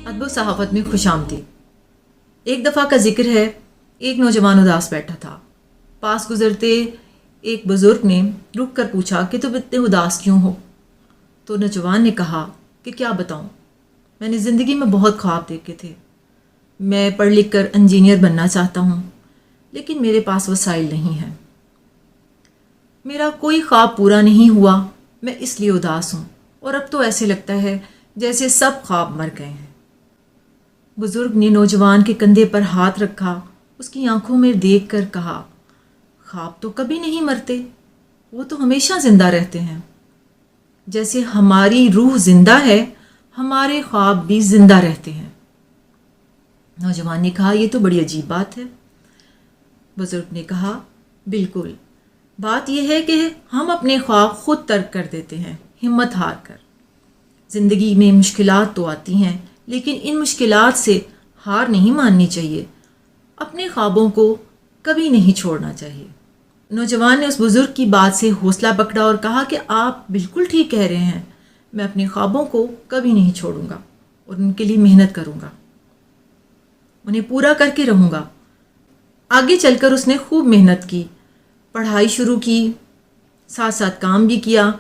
ادب و صحافت میں خوش آمدید۔ ایک دفعہ کا ذکر ہے، ایک نوجوان اداس بیٹھا تھا۔ پاس گزرتے ایک بزرگ نے رک کر پوچھا کہ تم اتنے اداس کیوں ہو؟ تو نوجوان نے کہا کہ کیا بتاؤں، میں نے زندگی میں بہت خواب دیکھے تھے۔ میں پڑھ لکھ کر انجینئر بننا چاہتا ہوں، لیکن میرے پاس وسائل نہیں ہیں۔ میرا کوئی خواب پورا نہیں ہوا، میں اس لیے اداس ہوں، اور اب تو ایسے لگتا ہے جیسے سب خواب مر گئے ہیں۔ بزرگ نے نوجوان کے کندھے پر ہاتھ رکھا، اس کی آنکھوں میں دیکھ کر کہا، خواب تو کبھی نہیں مرتے، وہ تو ہمیشہ زندہ رہتے ہیں۔ جیسے ہماری روح زندہ ہے، ہمارے خواب بھی زندہ رہتے ہیں۔ نوجوان نے کہا، یہ تو بڑی عجیب بات ہے۔ بزرگ نے کہا، بالکل، بات یہ ہے کہ ہم اپنے خواب خود ترک کر دیتے ہیں، ہمت ہار کر۔ زندگی میں مشکلات تو آتی ہیں، لیکن ان مشکلات سے ہار نہیں ماننی چاہیے، اپنے خوابوں کو کبھی نہیں چھوڑنا چاہیے۔ نوجوان نے اس بزرگ کی بات سے حوصلہ پکڑا اور کہا کہ آپ بالکل ٹھیک کہہ رہے ہیں، میں اپنے خوابوں کو کبھی نہیں چھوڑوں گا اور ان کے لیے محنت کروں گا، انہیں پورا کر کے رہوں گا۔ آگے چل کر اس نے خوب محنت کی، پڑھائی شروع کی، ساتھ ساتھ کام بھی کیا،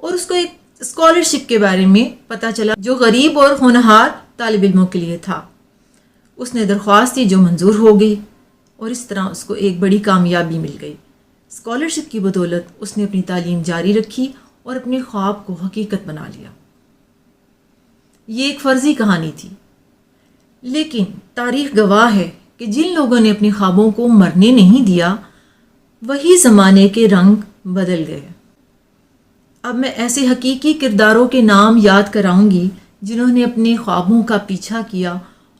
اور اس کو ایک اسکالرشپ کے بارے میں پتہ چلا جو غریب اور ہونہار طالب علموں کے لیے تھا۔ اس نے درخواست دی جو منظور ہو گئی، اور اس طرح اس کو ایک بڑی کامیابی مل گئی۔ اسکالرشپ کی بدولت اس نے اپنی تعلیم جاری رکھی اور اپنے خواب کو حقیقت بنا لیا۔ یہ ایک فرضی کہانی تھی، لیکن تاریخ گواہ ہے کہ جن لوگوں نے اپنے خوابوں کو مرنے نہیں دیا، وہی زمانے کے رنگ بدل گئے۔ اب میں ایسے حقیقی کرداروں کے نام یاد کراؤں گی جنہوں نے اپنے خوابوں کا پیچھا کیا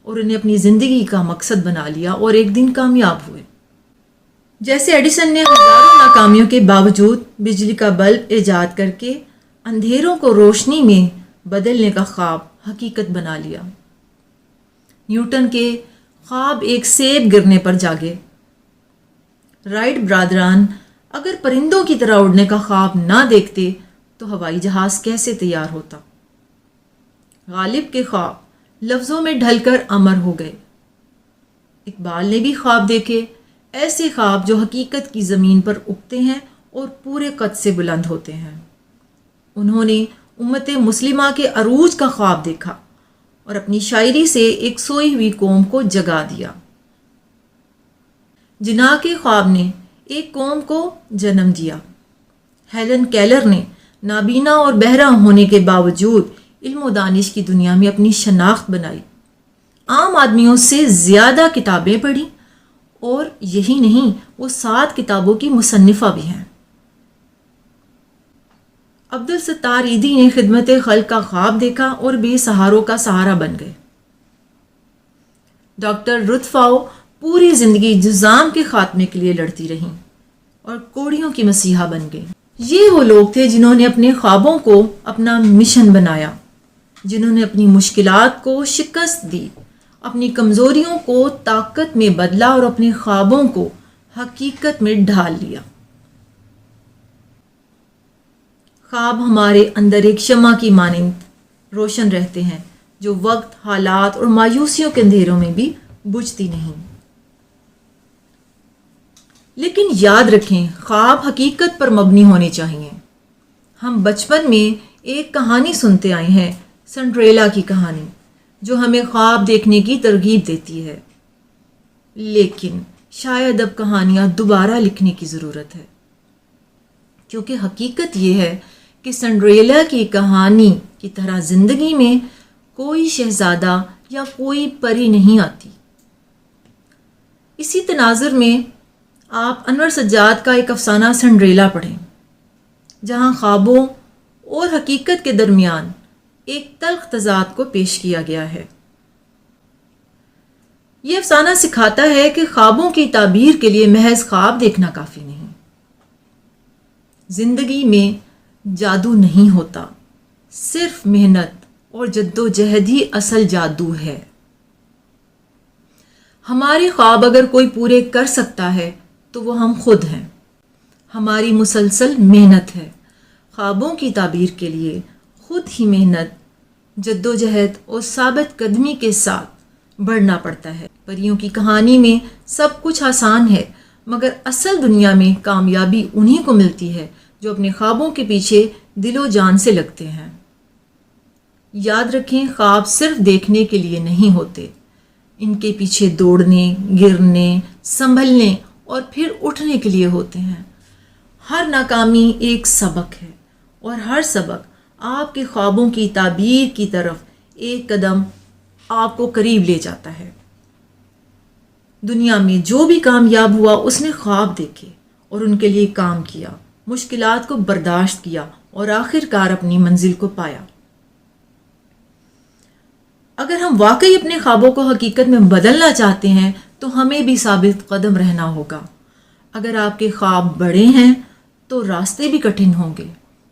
اور انہیں اپنی زندگی کا مقصد بنا لیا اور ایک دن کامیاب ہوئے۔ جیسے ایڈیسن نے ہزاروں ناکامیوں کے باوجود بجلی کا بلب ایجاد کر کے اندھیروں کو روشنی میں بدلنے کا خواب حقیقت بنا لیا۔ نیوٹن کے خواب ایک سیب گرنے پر جاگے۔ رائٹ برادران اگر پرندوں کی طرح اڑنے کا خواب نہ دیکھتے تو ہوائی جہاز کیسے تیار ہوتا؟ غالب کے خواب لفظوں میں ڈھل کر امر ہو گئے۔ اقبال نے بھی خواب دیکھے، ایسے خواب جو حقیقت کی زمین پر اگتے ہیں اور پورے قد سے بلند ہوتے ہیں۔ انہوں نے امت مسلمہ کے عروج کا خواب دیکھا اور اپنی شاعری سے ایک سوئی ہوئی قوم کو جگا دیا۔ جناح کے خواب نے ایک قوم کو جنم دیا۔ ہیلن کیلر نے نابینا اور بہرا ہونے کے باوجود علم و دانش کی دنیا میں اپنی شناخت بنائی، عام آدمیوں سے زیادہ کتابیں پڑھی، اور یہی نہیں، وہ 7 کتابوں کی مصنفہ بھی ہیں۔ عبدالستار ایدھی نے خدمت خلق کا خواب دیکھا اور بے سہاروں کا سہارا بن گئے۔ ڈاکٹر رتھ فاؤ پوری زندگی جذام کے خاتمے کے لیے لڑتی رہیں اور کوڑیوں کی مسیحا بن گئیں۔ یہ وہ لوگ تھے جنہوں نے اپنے خوابوں کو اپنا مشن بنایا، جنہوں نے اپنی مشکلات کو شکست دی، اپنی کمزوریوں کو طاقت میں بدلا اور اپنے خوابوں کو حقیقت میں ڈھال لیا۔ خواب ہمارے اندر ایک شمع کی مانند روشن رہتے ہیں جو وقت، حالات اور مایوسیوں کے اندھیروں میں بھی بجھتی نہیں۔ لیکن یاد رکھیں، خواب حقیقت پر مبنی ہونے چاہیے۔ ہم بچپن میں ایک کہانی سنتے آئے ہیں، سنڈریلا کی کہانی، جو ہمیں خواب دیکھنے کی ترغیب دیتی ہے، لیکن شاید اب کہانیاں دوبارہ لکھنے کی ضرورت ہے، کیونکہ حقیقت یہ ہے کہ سنڈریلا کی کہانی کی طرح زندگی میں کوئی شہزادہ یا کوئی پری نہیں آتی۔ اسی تناظر میں آپ انور سجاد کا ایک افسانہ سنڈریلا پڑھیں، جہاں خوابوں اور حقیقت کے درمیان ایک تلخ تضاد کو پیش کیا گیا ہے۔ یہ افسانہ سکھاتا ہے کہ خوابوں کی تعبیر کے لیے محض خواب دیکھنا کافی نہیں۔ زندگی میں جادو نہیں ہوتا، صرف محنت اور جدوجہد ہی اصل جادو ہے۔ ہمارے خواب اگر کوئی پورے کر سکتا ہے تو وہ ہم خود ہیں۔ ہماری مسلسل محنت ہے۔ خوابوں کی تعبیر کے لیے خود ہی محنت جدوجہد اور ثابت قدمی کے ساتھ بڑھنا پڑتا ہے۔ پریوں کی کہانی میں سب کچھ آسان ہے، مگر اصل دنیا میں کامیابی انہی کو ملتی ہے جو اپنے خوابوں کے پیچھے دل و جان سے لگتے ہیں۔ یاد رکھیں، خواب صرف دیکھنے کے لیے نہیں ہوتے، ان کے پیچھے دوڑنے، گرنے، سنبھلنے اور پھر اٹھنے کے لیے ہوتے ہیں۔ ہر ناکامی ایک سبق ہے، اور ہر سبق آپ کے خوابوں کی تعبیر کی طرف ایک قدم آپ کو قریب لے جاتا ہے۔ دنیا میں جو بھی کامیاب ہوا اس نے خواب دیکھے اور ان کے لیے کام کیا، مشکلات کو برداشت کیا اور آخر کار اپنی منزل کو پایا۔ اگر ہم واقعی اپنے خوابوں کو حقیقت میں بدلنا چاہتے ہیں تو ہمیں بھی ثابت قدم رہنا ہوگا۔ اگر آپ کے خواب بڑے ہیں تو راستے بھی کٹھن ہوں گے،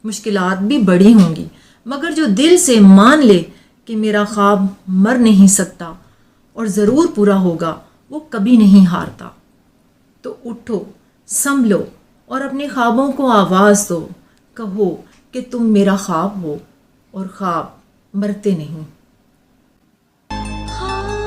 مشکلات بھی بڑی ہوں گی، مگر جو دل سے مان لے کہ میرا خواب مر نہیں سکتا اور ضرور پورا ہوگا، وہ کبھی نہیں ہارتا۔ تو اٹھو، سنبھلو اور اپنے خوابوں کو آواز دو، کہو کہ تم میرا خواب ہو اور خواب مرتے نہیں۔